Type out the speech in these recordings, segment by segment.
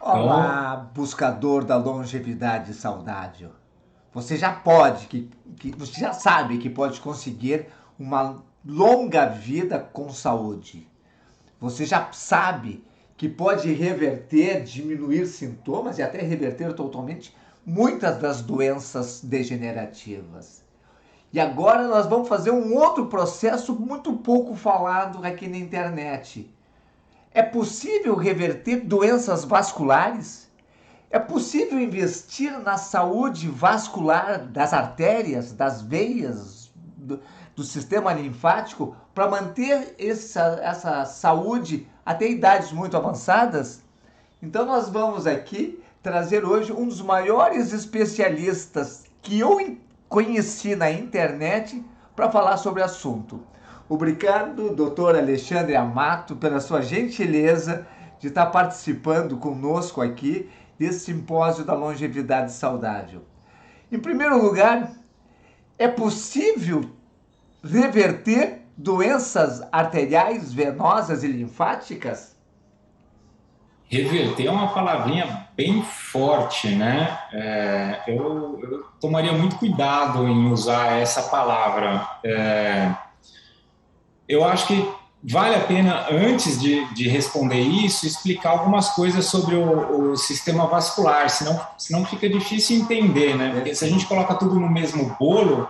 Olá, buscador da longevidade saudável. Você já pode, você já sabe que pode conseguir uma longa vida com saúde. Você já sabe que pode reverter, diminuir sintomas e até reverter totalmente muitas das doenças degenerativas. E agora nós vamos fazer um outro processo muito pouco falado aqui na internet. É possível reverter doenças vasculares? É possível investir na saúde vascular das artérias, das veias, do sistema linfático para manter essa saúde até idades muito avançadas? Então nós vamos aqui trazer hoje um dos maiores especialistas que eu conheci na internet para falar sobre o assunto. Obrigado, doutor Alexandre Amato, pela sua gentileza de estar participando conosco aqui desse simpósio da longevidade saudável. Em primeiro lugar, é possível reverter doenças arteriais, venosas e linfáticas? Reverter é uma palavrinha bem forte, né? Eu tomaria muito cuidado em usar essa palavra. Eu acho que vale a pena, antes de responder isso, explicar algumas coisas sobre o sistema vascular, senão fica difícil entender, né? Porque se a gente coloca tudo no mesmo bolo,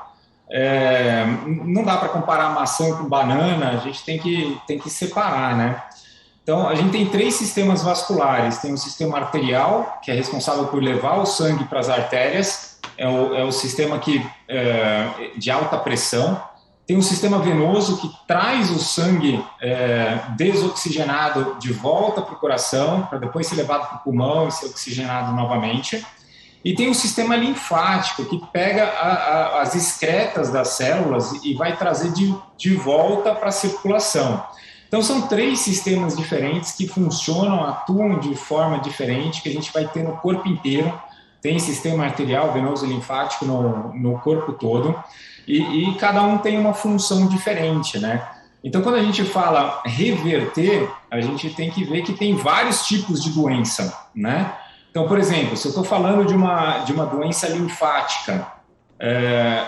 não dá para comparar maçã com banana, a gente tem que separar, né? Então, a gente tem 3 sistemas vasculares. Tem o sistema arterial, que é responsável por levar o sangue para as artérias, é o sistema de alta pressão. Tem um sistema venoso que traz o sangue desoxigenado de volta para o coração, para depois ser levado para o pulmão e ser oxigenado novamente. E tem o sistema linfático, que pega as excretas das células e vai trazer de volta para a circulação. Então, são 3 sistemas diferentes que funcionam, atuam de forma diferente, que a gente vai ter no corpo inteiro. Tem sistema arterial, venoso e linfático no corpo todo. E cada um tem uma função diferente, né? Então, quando a gente fala reverter, a gente tem que ver que tem vários tipos de doença, né? Então, por exemplo, se eu estou falando de uma doença linfática,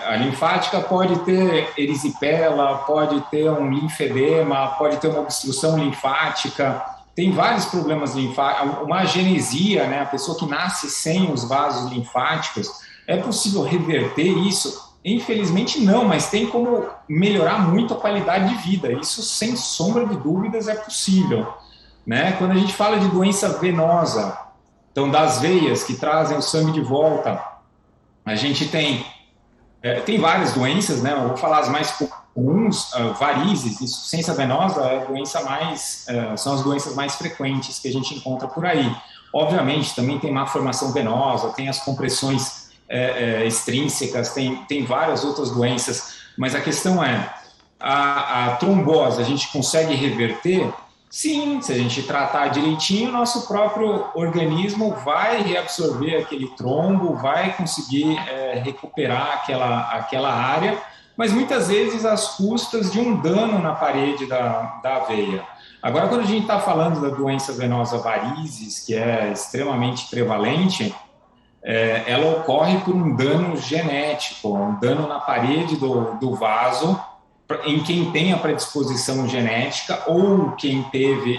a linfática pode ter erisipela, pode ter um linfedema, pode ter uma obstrução linfática, tem vários problemas linfáticos, uma agenesia, né? A pessoa que nasce sem os vasos linfáticos, é possível reverter isso? Infelizmente não, mas tem como melhorar muito a qualidade de vida. Isso, sem sombra de dúvidas, é possível, né? Quando a gente fala de doença venosa, então das veias que trazem o sangue de volta, a gente tem várias doenças, né? Eu vou falar as mais comuns, varizes, insuficiência venosa é a doença são as doenças mais frequentes que a gente encontra por aí. Obviamente, também tem má formação venosa, tem as compressões extrínsecas, tem várias outras doenças, mas a questão é, a trombose a gente consegue reverter? Sim, se a gente tratar direitinho, nosso próprio organismo vai reabsorver aquele trombo, vai conseguir recuperar aquela área, mas muitas vezes às custas de um dano na parede da veia. Agora, quando a gente está falando da doença venosa varizes, que é extremamente prevalente, ela ocorre por um dano genético, um dano na parede do vaso, em quem tem a predisposição genética ou quem teve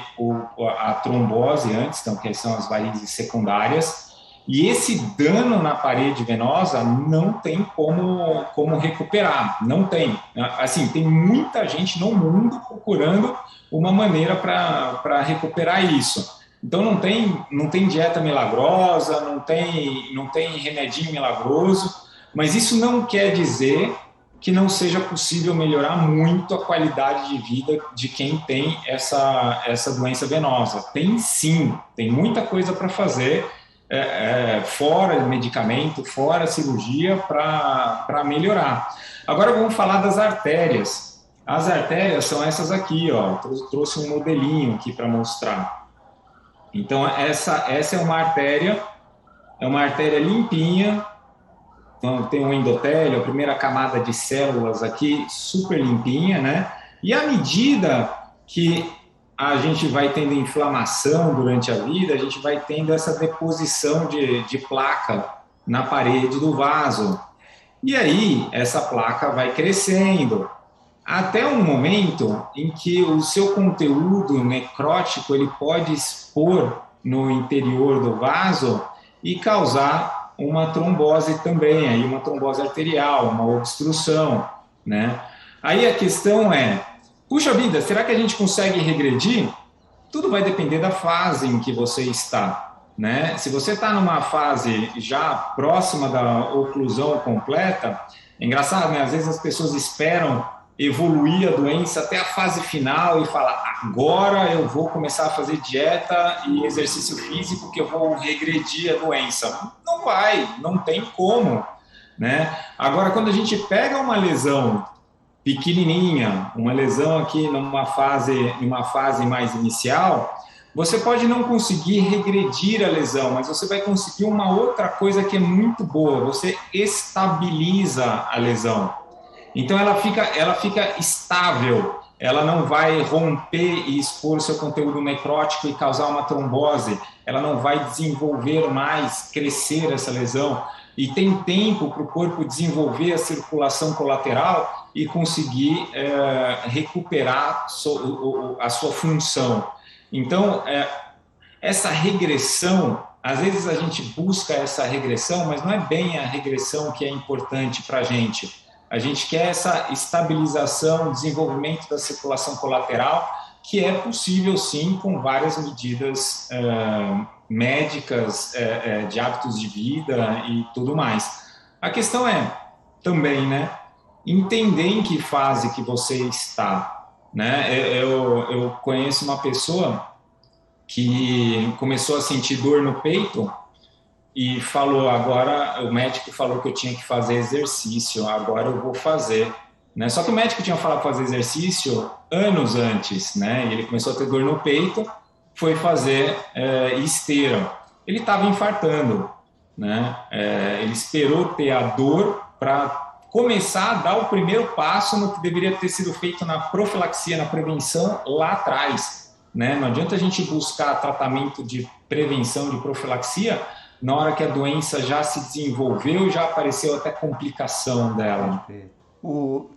a trombose antes, então, que são as varizes secundárias, e esse dano na parede venosa não tem como recuperar, não tem. Assim, tem muita gente no mundo procurando uma maneira para recuperar isso. Então, não tem dieta milagrosa, não tem remedinho milagroso, mas isso não quer dizer que não seja possível melhorar muito a qualidade de vida de quem tem essa doença venosa. Tem sim, tem muita coisa para fazer, fora medicamento, fora cirurgia, para melhorar. Agora vamos falar das artérias. As artérias são essas aqui, ó. Trouxe um modelinho aqui para mostrar. Então, essa é uma artéria limpinha, Então, tem um endotélio, a primeira camada de células aqui, super limpinha, né? E à medida que a gente vai tendo inflamação durante a vida, a gente vai tendo essa deposição de placa na parede do vaso. E aí, essa placa vai crescendo, até um momento em que o seu conteúdo necrótico ele pode expor no interior do vaso e causar uma trombose também, aí uma trombose arterial, uma obstrução, né? Aí a questão é, puxa vida, será que a gente consegue regredir? Tudo vai depender da fase em que você está, né? Se você está numa fase já próxima da oclusão completa, é engraçado, né? Às vezes as pessoas esperam evoluir a doença até a fase final e falar, agora eu vou começar a fazer dieta e exercício físico que eu vou regredir a doença. Não vai, não tem como, né? Agora, quando a gente pega uma lesão pequenininha, uma lesão aqui numa fase mais inicial, você pode não conseguir regredir a lesão, mas você vai conseguir uma outra coisa que é muito boa, você estabiliza a lesão. Então ela fica estável, ela não vai romper e expor seu conteúdo necrótico e causar uma trombose, ela não vai desenvolver mais, crescer essa lesão, e tem tempo para o corpo desenvolver a circulação colateral e conseguir recuperar a sua função. Então, essa regressão, às vezes a gente busca essa regressão, mas não é bem a regressão que é importante para a gente. A gente quer essa estabilização, desenvolvimento da circulação colateral, que é possível sim com várias medidas médicas, de hábitos de vida e tudo mais. A questão é também, né, entender em que fase que você está, né? Eu conheço uma pessoa que começou a sentir dor no peito e falou, agora o médico falou que eu tinha que fazer exercício, agora eu vou fazer, né? Só que o médico tinha falado para fazer exercício anos antes, né? E ele começou a ter dor no peito, foi fazer esteira. Ele estava infartando, né? Ele esperou ter a dor para começar a dar o primeiro passo no que deveria ter sido feito na profilaxia, na prevenção lá atrás, né? Não adianta a gente buscar tratamento de prevenção, de profilaxia, na hora que a doença já se desenvolveu, já apareceu até complicação dela.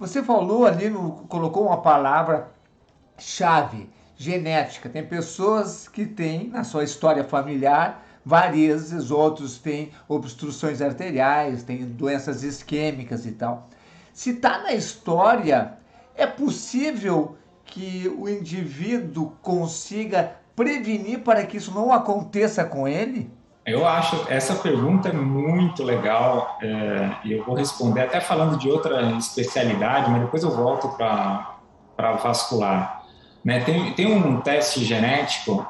Você falou ali, colocou uma palavra-chave, genética. Tem pessoas que têm, na sua história familiar, varizes, outros têm obstruções arteriais, têm doenças isquêmicas e tal. Se está na história, é possível que o indivíduo consiga prevenir para que isso não aconteça com ele? Eu acho essa pergunta é muito legal e eu vou responder até falando de outra especialidade, mas depois eu volto para vascular. Né? Tem um teste genético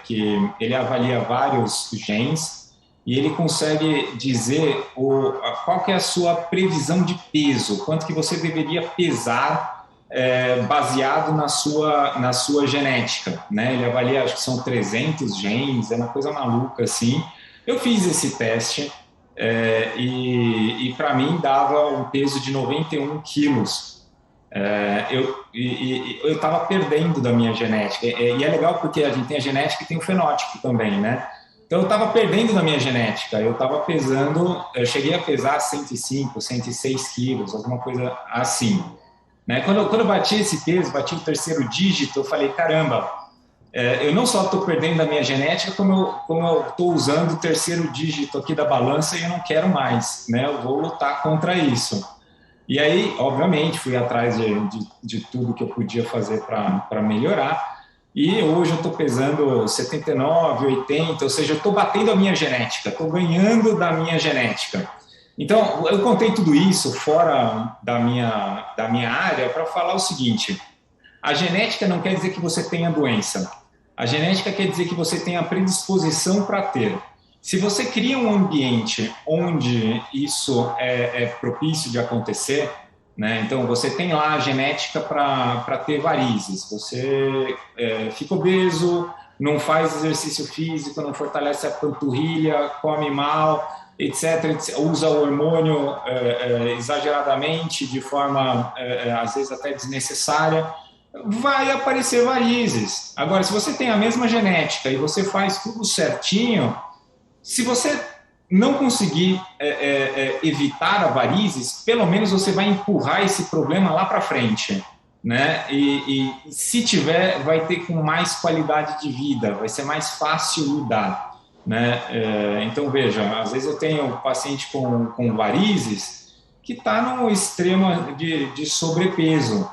que ele avalia vários genes e ele consegue dizer qual que é a sua previsão de peso, quanto que você deveria pesar baseado na sua genética, né? Ele avalia, acho que são 300 genes, é uma coisa maluca assim. Eu fiz esse teste e para mim dava um peso de 91 quilos. Eu estava perdendo da minha genética, e é legal porque a gente tem a genética e tem o fenótipo também, né? Então eu estava perdendo da minha genética, eu estava pesando, eu cheguei a pesar 105, 106 quilos, alguma coisa assim. Né? Quando eu bati esse peso, bati o terceiro dígito, eu falei, caramba, eu não só estou perdendo da minha genética, como eu estou usando o terceiro dígito aqui da balança e eu não quero mais, né? Eu vou lutar contra isso. E aí, obviamente, fui atrás de tudo que eu podia fazer para melhorar, e hoje eu estou pesando 79, 80, ou seja, eu estou batendo a minha genética, estou ganhando da minha genética. Então, eu contei tudo isso fora da minha área para falar o seguinte: a genética não quer dizer que você tenha doença. A genética quer dizer que você tem a predisposição para ter. Se você cria um ambiente onde isso é propício de acontecer, né? Então você tem lá a genética para ter varizes, você fica obeso, não faz exercício físico, não fortalece a panturrilha, come mal, etc., usa o hormônio exageradamente, de forma, às vezes, até desnecessária, vai aparecer varizes. Agora, se você tem a mesma genética e você faz tudo certinho, se você não conseguir evitar a varizes, pelo menos você vai empurrar esse problema lá para frente, né? E se tiver, vai ter com mais qualidade de vida, vai ser mais fácil lidar, né? Então, veja, às vezes eu tenho um paciente com varizes que está no extremo de sobrepeso.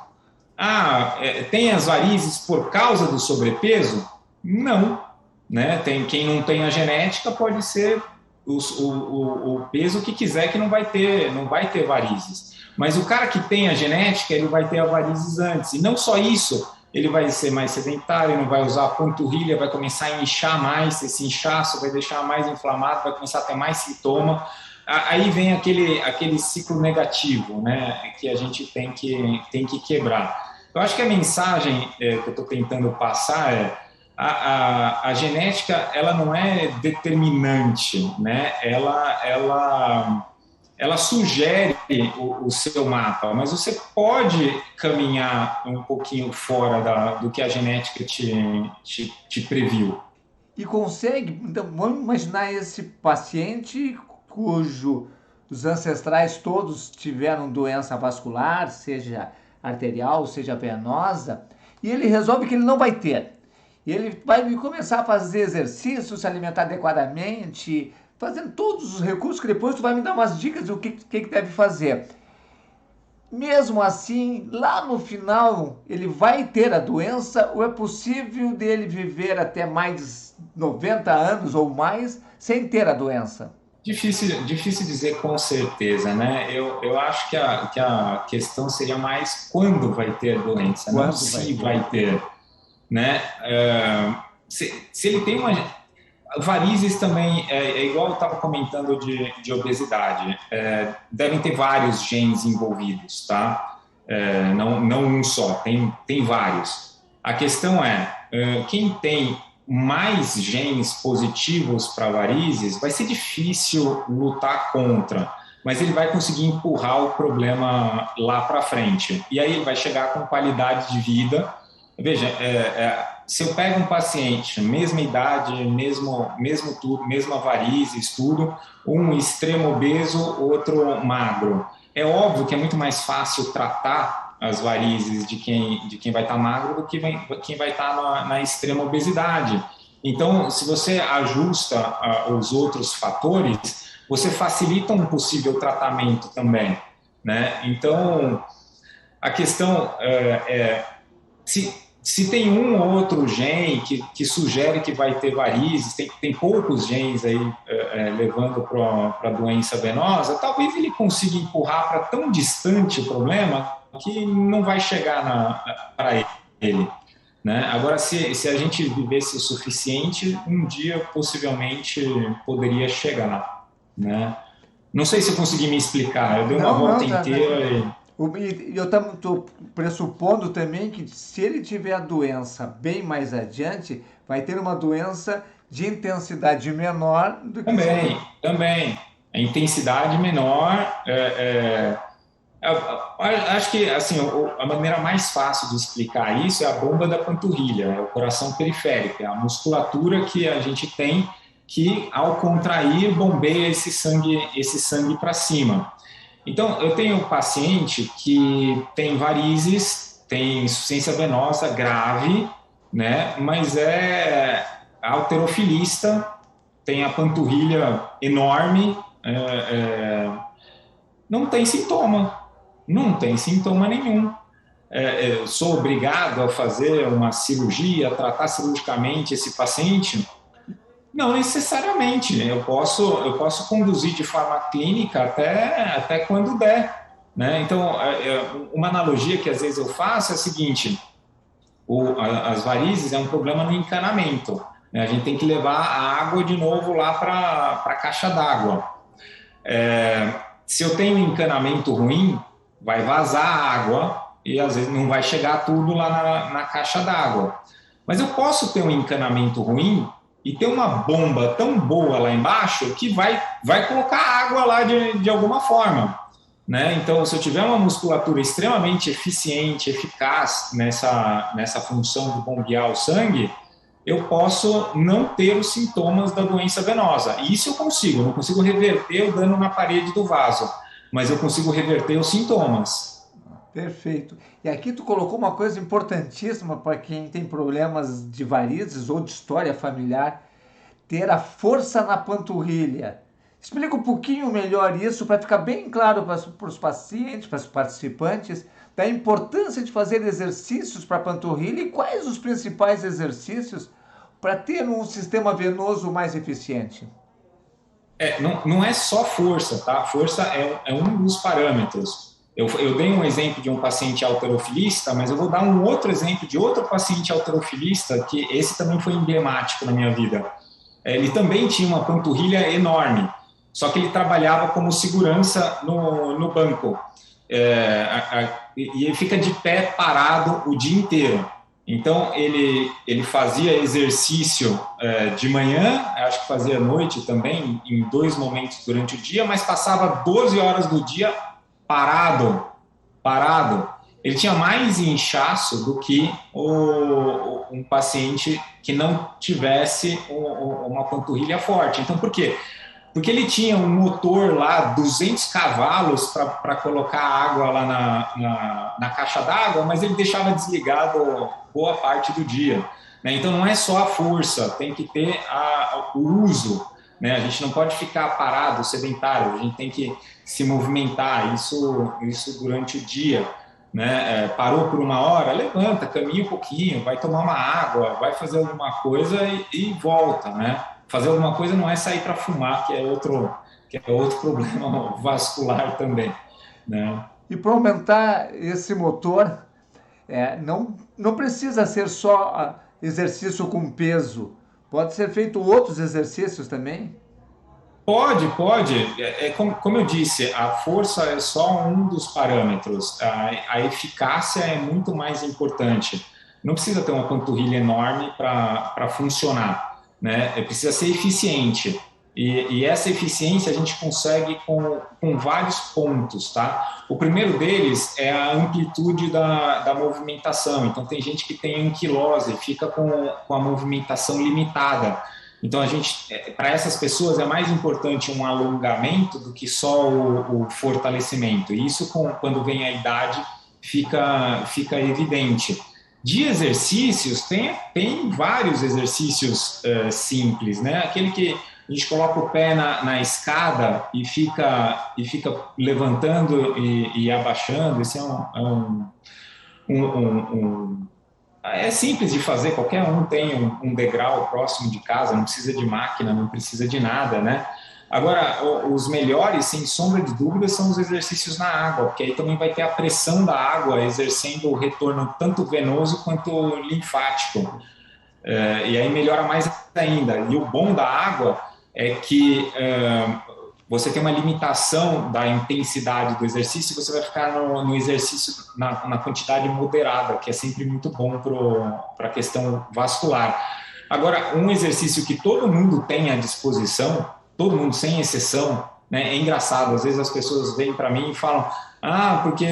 Tem as varizes por causa do sobrepeso? Não, né? Quem não tem a genética pode ser o peso que quiser que não vai ter varizes. Mas o cara que tem a genética, ele vai ter a varizes antes. E não só isso, ele vai ser mais sedentário, não vai usar a panturrilha, vai começar a inchar mais, esse inchaço vai deixar mais inflamado, vai começar a ter mais sintoma. Aí vem aquele ciclo negativo, né, que a gente tem que quebrar. Eu acho que a mensagem que eu estou tentando passar é a genética, ela não é determinante, né? Ela sugere o seu mapa, mas você pode caminhar um pouquinho fora do que a genética te previu. E consegue, então vamos imaginar esse paciente cujo os ancestrais todos tiveram doença vascular, seja arterial, seja venosa, e ele resolve que ele não vai ter. Ele vai começar a fazer exercício, se alimentar adequadamente, fazendo todos os recursos que depois tu vai me dar umas dicas do que deve fazer. Mesmo assim, lá no final, ele vai ter a doença ou é possível dele viver até mais 90 anos ou mais sem ter a doença? Difícil dizer com certeza, né? Eu acho que a questão seria mais quando vai ter a doença, não se vai ter, né? Se ele tem uma... Varizes também, igual eu estava comentando de obesidade, devem ter vários genes envolvidos, tá? Não um só, tem vários. A questão quem tem mais genes positivos para varizes, vai ser difícil lutar contra, mas ele vai conseguir empurrar o problema lá para frente. E aí ele vai chegar com qualidade de vida. Veja, se eu pego um paciente, mesma idade, mesmo tudo, mesma varizes, tudo, um extremo obeso, outro magro, é óbvio que é muito mais fácil tratar as varizes de quem vai estar magro do que quem vai estar na extrema obesidade. Então, se você ajusta os outros fatores, você facilita um possível tratamento também, né? Então, a questão se tem um ou outro gene que sugere que vai ter varizes, tem poucos genes aí levando para a doença venosa, talvez ele consiga empurrar para tão distante o problema que não vai chegar para ele, né? Agora, se a gente vivesse o suficiente, um dia possivelmente poderia chegar, né? Não sei se eu consegui me explicar, eu dei uma volta inteira e eu estou pressupondo também que se ele tiver a doença bem mais adiante, vai ter uma doença de intensidade menor do que... Também. A intensidade menor. Acho que assim, a maneira mais fácil de explicar isso é a bomba da panturrilha, é o coração periférico, é a musculatura que a gente tem que, ao contrair, bombeia esse sangue para cima. Então, eu tenho um paciente que tem varizes, tem insuficiência venosa grave, né? Mas é halterofilista, tem a panturrilha enorme, não tem sintoma nenhum. Eu sou obrigado a fazer uma cirurgia, a tratar cirurgicamente esse paciente? Não necessariamente. Eu posso conduzir de forma clínica até quando der, né? Então, uma analogia que às vezes eu faço é a seguinte: as varizes é um problema no encanamento, né? A gente tem que levar a água de novo lá para a caixa d'água. Se eu tenho um encanamento ruim, vai vazar a água e às vezes não vai chegar tudo lá na caixa d'água. Mas eu posso ter um encanamento ruim e tem uma bomba tão boa lá embaixo que vai colocar água lá de alguma forma, né? Então, se eu tiver uma musculatura extremamente eficiente, eficaz nessa função de bombear o sangue, eu posso não ter os sintomas da doença venosa. E isso eu não consigo reverter o dano na parede do vaso, mas eu consigo reverter os sintomas. Perfeito. E aqui tu colocou uma coisa importantíssima para quem tem problemas de varizes ou de história familiar, ter a força na panturrilha. Explica um pouquinho melhor isso para ficar bem claro para os pacientes, para os participantes, da importância de fazer exercícios para a panturrilha e quais os principais exercícios para ter um sistema venoso mais eficiente. Não é só força, tá? Força é um dos parâmetros. Eu dei um exemplo de um paciente halterofilista, mas eu vou dar um outro exemplo de outro paciente halterofilista, que esse também foi emblemático na minha vida. Ele também tinha uma panturrilha enorme, só que ele trabalhava como segurança no banco. E ele fica de pé parado o dia inteiro. Então, ele fazia exercício de manhã, acho que fazia à noite também, em 2 momentos durante o dia, mas passava 12 horas do dia parado. Ele tinha mais inchaço do que um paciente que não tivesse uma panturrilha forte. Então, por quê? Porque ele tinha um motor lá, 200 cavalos para colocar água lá na caixa d'água, mas ele deixava desligado boa parte do dia, né? Então não é só a força, tem que ter o uso, né? A gente não pode ficar parado, sedentário, a gente tem que se movimentar, isso durante o dia, né? Parou por 1 hora, levanta, caminha um pouquinho, vai tomar uma água, vai fazer alguma coisa e volta, né? Fazer alguma coisa não é sair para fumar, que é outro problema vascular também, né? E para aumentar esse motor, não precisa ser só exercício com peso. Pode ser feito outros exercícios também? Pode. Como eu disse, a força é só um dos parâmetros. A eficácia é muito mais importante. Não precisa ter uma panturrilha enorme para funcionar, né? Precisa ser eficiente. E essa eficiência a gente consegue com vários pontos, tá? O primeiro deles é a amplitude da movimentação. Então, tem gente que tem anquilose, fica com a movimentação limitada. Então, para essas pessoas é mais importante um alongamento do que só o fortalecimento. E isso, quando vem a idade, fica evidente. De exercícios, tem vários exercícios simples, né? Aquele que a gente coloca o pé na escada e fica levantando e abaixando. Esse é simples de fazer, qualquer um tem um degrau próximo de casa, não precisa de máquina, não precisa de nada, né? Agora, os melhores, sem sombra de dúvida, são os exercícios na água, porque aí também vai ter a pressão da água exercendo o retorno tanto venoso quanto linfático. E aí melhora mais ainda. E o bom da água é que você tem uma limitação da intensidade do exercício, você vai ficar no exercício na quantidade moderada, que é sempre muito bom para a questão vascular. Agora, um exercício que todo mundo tem à disposição, todo mundo sem exceção, né? É engraçado, às vezes as pessoas vêm para mim e falam porque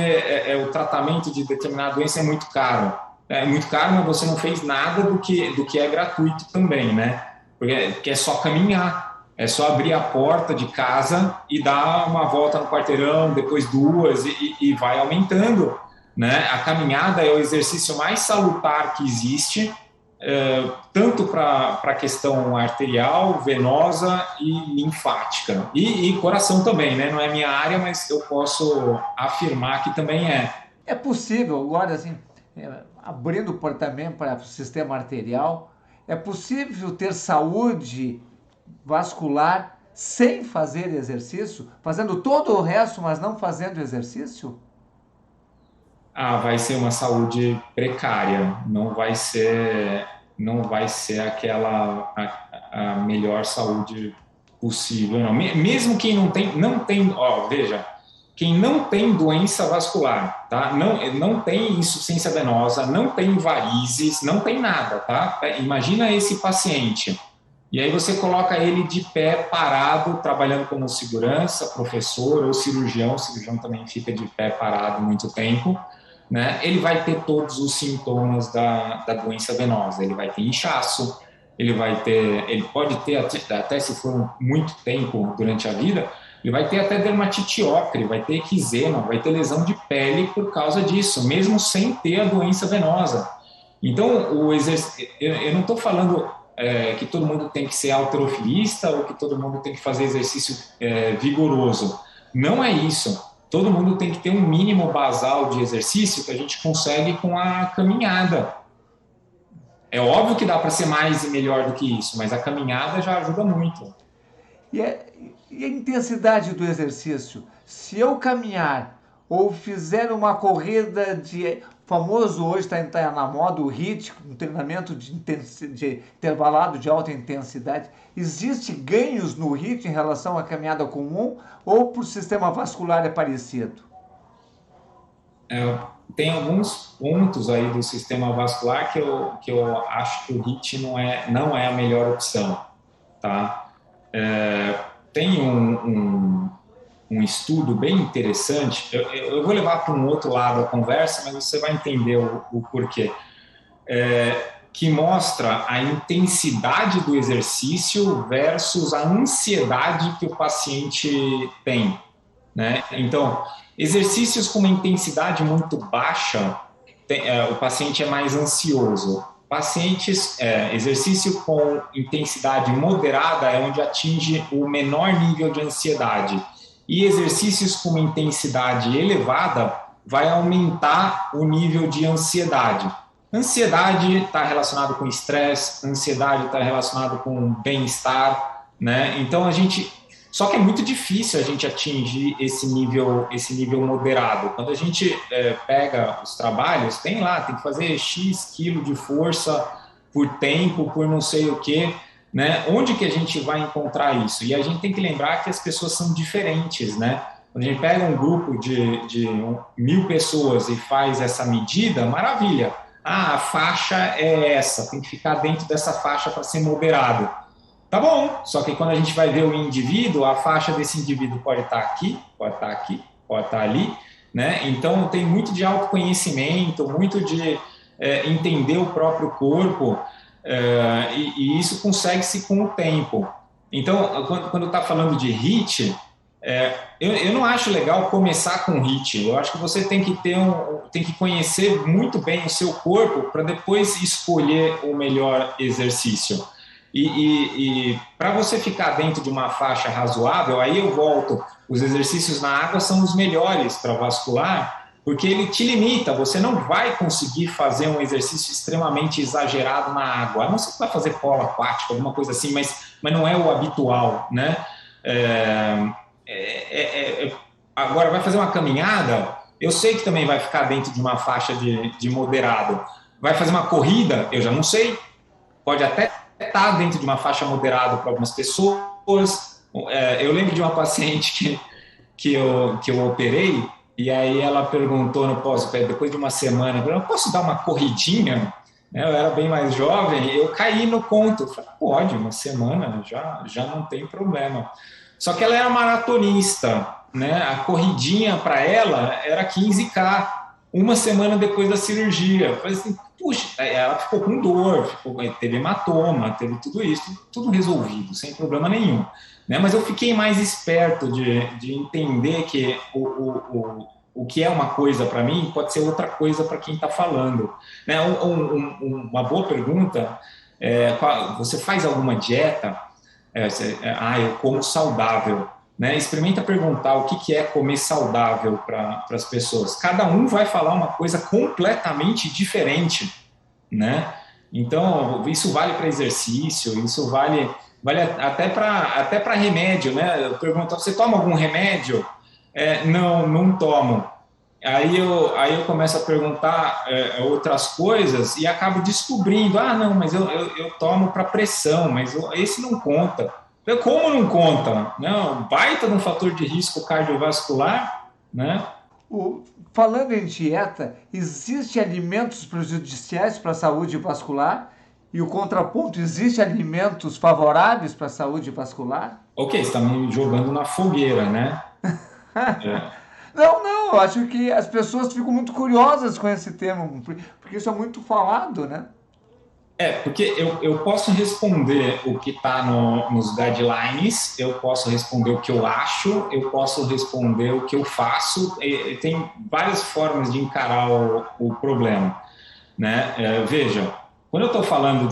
o tratamento de determinada doença é muito caro. É muito caro, mas você não fez nada do que é gratuito também, né? Porque é só caminhar. É só abrir a porta de casa e dar uma volta no quarteirão, depois 2 e vai aumentando, né? A caminhada é o exercício mais salutar que existe, tanto para a questão arterial, venosa e linfática. E coração também, né? Não é minha área, mas eu posso afirmar que também é. É possível, agora assim, abrindo também para o sistema arterial, é possível ter saúde vascular sem fazer exercício, fazendo todo o resto, mas não fazendo exercício? Vai ser uma saúde precária, não vai ser aquela a melhor saúde possível, não. Mesmo quem não tem, veja, quem não tem doença vascular, tá? Não tem insuficiência venosa, não tem varizes, não tem nada, tá? Imagina esse paciente. E aí você coloca ele de pé, parado, trabalhando como segurança, professor ou cirurgião. O cirurgião também fica de pé, parado muito tempo, né? Ele vai ter todos os sintomas da doença venosa. Ele vai ter inchaço, ele pode ter, até se for muito tempo durante a vida, ele vai ter até dermatite ocre, vai ter eczema, vai ter lesão de pele por causa disso, mesmo sem ter a doença venosa. Então, eu não estou falando que todo mundo tem que ser halterofilista ou que todo mundo tem que fazer exercício vigoroso. Não é isso. Todo mundo tem que ter um mínimo basal de exercício que a gente consegue com a caminhada. É óbvio que dá para ser mais e melhor do que isso, mas a caminhada já ajuda muito. E, e a intensidade do exercício? Se eu caminhar ou fizer uma corrida de famoso hoje está na moda o HIIT, um treinamento de intervalado de alta intensidade, existe ganhos no HIIT em relação à caminhada comum ou para o sistema vascular é parecido? Tem alguns pontos aí do sistema vascular que eu acho que o HIIT não é a melhor opção, tá? Tem um estudo bem interessante, eu vou levar para um outro lado a conversa, mas você vai entender o porquê, que mostra a intensidade do exercício versus a ansiedade que o paciente tem, né? Então, exercícios com uma intensidade muito baixa, o paciente é mais ansioso. Exercício com intensidade moderada é onde atinge o menor nível de ansiedade. E exercícios com uma intensidade elevada vai aumentar o nível de ansiedade. Ansiedade está relacionado com estresse, ansiedade está relacionado com bem-estar, né? Então só que é muito difícil a gente atingir esse nível moderado. Quando a gente pega os trabalhos, tem que fazer X quilo de força por tempo, por não sei o quê, né? Onde que a gente vai encontrar isso? E a gente tem que lembrar que as pessoas são diferentes, né? Quando a gente pega um grupo de 1.000 pessoas e faz essa medida, maravilha. A faixa é essa, tem que ficar dentro dessa faixa para ser moderado. Tá bom, só que quando a gente vai ver o indivíduo, a faixa desse indivíduo pode estar aqui, pode estar aqui, pode estar ali, né? Então tem muito de autoconhecimento, muito de entender o próprio corpo, e isso consegue-se com o tempo. Então, quando está falando de HIIT, eu não acho legal começar com HIIT. Eu acho que você tem que conhecer muito bem o seu corpo para depois escolher o melhor exercício. E para você ficar dentro de uma faixa razoável, aí eu volto, os exercícios na água são os melhores para vascular, porque ele te limita, você não vai conseguir fazer um exercício extremamente exagerado na água, a não ser que vai fazer polo aquático, alguma coisa assim, mas não é o habitual, né? Agora, vai fazer uma caminhada, eu sei que também vai ficar dentro de uma faixa de moderado. Vai fazer uma corrida, eu já não sei, pode até estar dentro de uma faixa moderada para algumas pessoas. Eu lembro de uma paciente que eu operei, e aí ela perguntou no pós-operatório, depois de uma semana, eu posso dar uma corridinha? Eu era bem mais jovem, eu caí no conto. Eu falei, pode, uma semana já não tem problema. Só que ela era maratonista, né? A corridinha para ela era 15K, uma semana depois da cirurgia. Eu falei assim, puxa, ela ficou com dor, teve hematoma, teve tudo isso, tudo resolvido, sem problema nenhum. Né? Mas eu fiquei mais esperto de entender que o que é uma coisa para mim pode ser outra coisa para quem está falando. Né? Uma boa pergunta você faz alguma dieta? Eu como saudável. Né? Experimenta perguntar o que é comer saudável para as pessoas. Cada um vai falar uma coisa completamente diferente, né? Então, isso vale para exercício, isso vale até para remédio, né? Eu pergunto, você toma algum remédio? Não tomo. Aí eu começo a perguntar outras coisas e acabo descobrindo, não, mas eu tomo para pressão, mas esse não conta. Como não conta? Não, baita de um fator de risco cardiovascular, né? Falando em dieta, existem alimentos prejudiciais para a saúde vascular? E o contraponto, existe alimentos favoráveis para a saúde vascular? Ok, você está me jogando na fogueira, né? É, Não, não, eu acho que as pessoas ficam muito curiosas com esse tema, porque isso é muito falado, né? porque eu posso responder o que está nos guidelines, eu posso responder o que eu acho, eu posso responder o que eu faço, e tem várias formas de encarar o problema, né? Veja, quando eu estou falando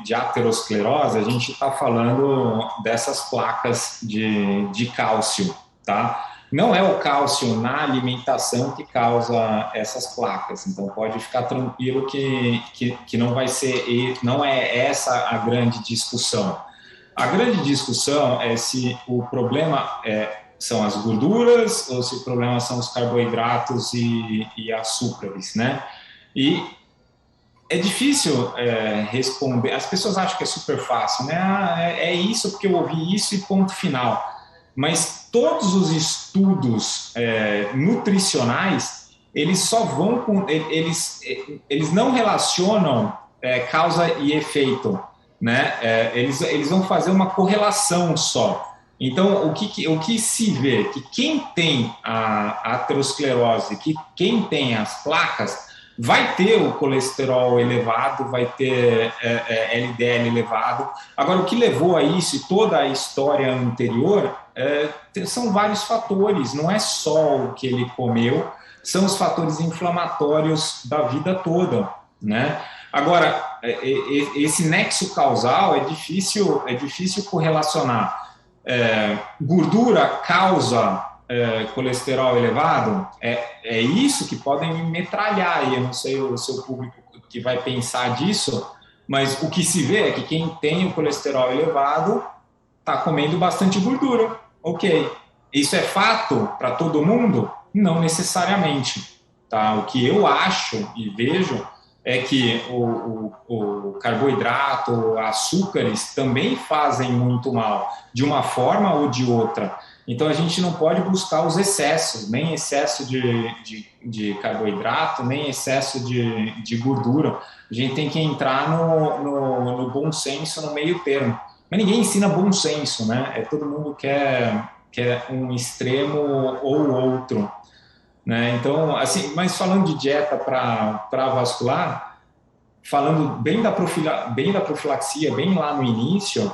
de aterosclerose, a gente está falando dessas placas de cálcio, tá? Não é o cálcio na alimentação que causa essas placas, então pode ficar tranquilo que não vai ser, não é essa a grande discussão. A grande discussão é se o problema são as gorduras ou se o problema são os carboidratos e açúcares, né? E é difícil responder. As pessoas acham que é super fácil, né? É isso porque eu ouvi isso e ponto final. Mas todos os estudos nutricionais, eles só vão com, eles não relacionam causa e efeito, né? Eles vão fazer uma correlação só. Então, o que se vê que quem tem a aterosclerose, que quem tem as placas vai ter o colesterol elevado, vai ter LDL elevado. Agora, o que levou a isso e toda a história anterior são vários fatores, não é só o que ele comeu, são os fatores inflamatórios da vida toda, né? Agora, esse nexo causal é difícil correlacionar. Gordura causa colesterol elevado, é isso que podem me metralhar, e eu não sei o seu público que vai pensar disso, mas o que se vê é que quem tem o colesterol elevado está comendo bastante gordura. Ok, isso é fato para todo mundo? Não necessariamente. Tá? O que eu acho e vejo é que o carboidrato, açúcares também fazem muito mal, de uma forma ou de outra. Então, a gente não pode buscar os excessos, nem excesso de carboidrato, nem excesso de gordura. A gente tem que entrar no bom senso, no meio termo. Mas ninguém ensina bom senso, né? Todo mundo quer um extremo ou outro, né? Então, assim, mas falando de dieta para vascular, falando bem da profilaxia, bem lá no início,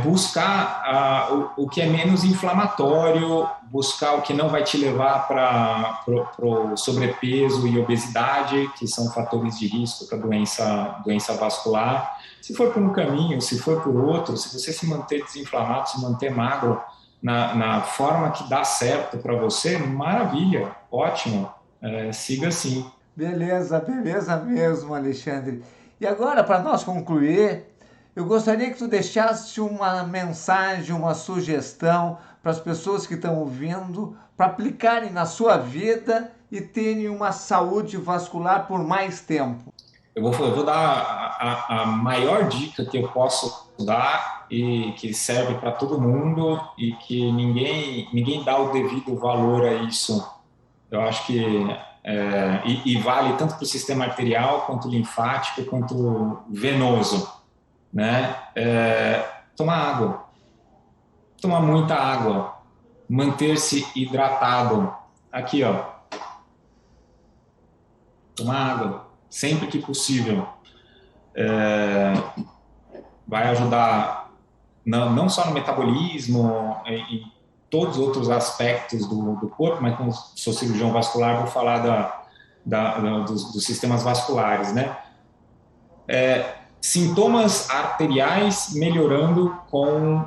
buscar o que é menos inflamatório, buscar o que não vai te levar para o sobrepeso e obesidade, que são fatores de risco para doença vascular. Se for por um caminho, se for por outro, se você se manter desinflamado, se manter magro na forma que dá certo para você, maravilha, ótimo, siga assim. Beleza, beleza mesmo, Alexandre. E agora, para nós concluir, eu gostaria que tu deixasse uma mensagem, uma sugestão para as pessoas que estão ouvindo, para aplicarem na sua vida e terem uma saúde vascular por mais tempo. Eu vou dar a maior dica que eu posso dar e que serve para todo mundo e que ninguém dá o devido valor a isso. Eu acho que e vale tanto para o sistema arterial quanto linfático quanto venoso, né? Tomar água, tomar muita água, manter-se hidratado. Aqui, ó, tomar água sempre que possível. Vai ajudar não só no metabolismo, em todos os outros aspectos do corpo, mas como sou cirurgião vascular, vou falar dos sistemas vasculares, né? Sintomas arteriais melhorando com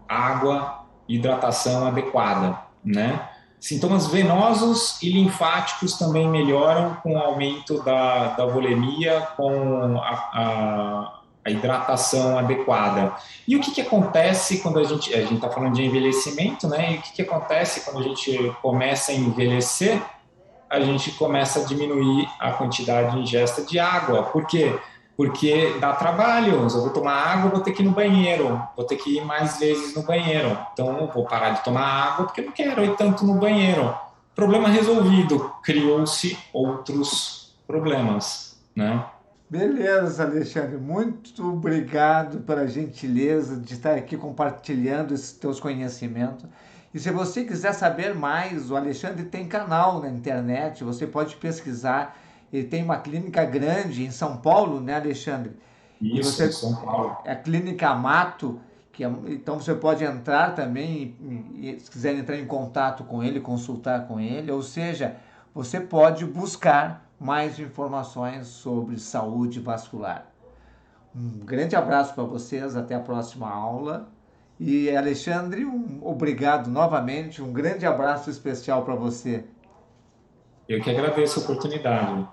água, hidratação adequada, né? Sintomas venosos e linfáticos também melhoram com o aumento da volemia, com a hidratação adequada. E o que acontece quando a gente está falando de envelhecimento, né? E o que acontece quando a gente começa a envelhecer? A gente começa a diminuir a quantidade de ingesta de água. Por quê? Porque dá trabalho. Se eu vou tomar água, vou ter que ir no banheiro, vou ter que ir mais vezes no banheiro. Então, eu vou parar de tomar água porque eu não quero ir tanto no banheiro. Problema resolvido. Criou-se outros problemas, né? Beleza, Alexandre. Muito obrigado pela gentileza de estar aqui compartilhando esses teus conhecimentos. E se você quiser saber mais, o Alexandre tem canal na internet, você pode pesquisar. Ele tem uma clínica grande em São Paulo, né, Alexandre? E Isso, em você São Paulo. é a Clínica Amato, então você pode entrar também e se quiser entrar em contato com ele, consultar com ele, ou seja, você pode buscar mais informações sobre saúde vascular. Um grande abraço para vocês, até a próxima aula. E Alexandre, obrigado novamente, um grande abraço especial para você. Eu que agradeço a oportunidade.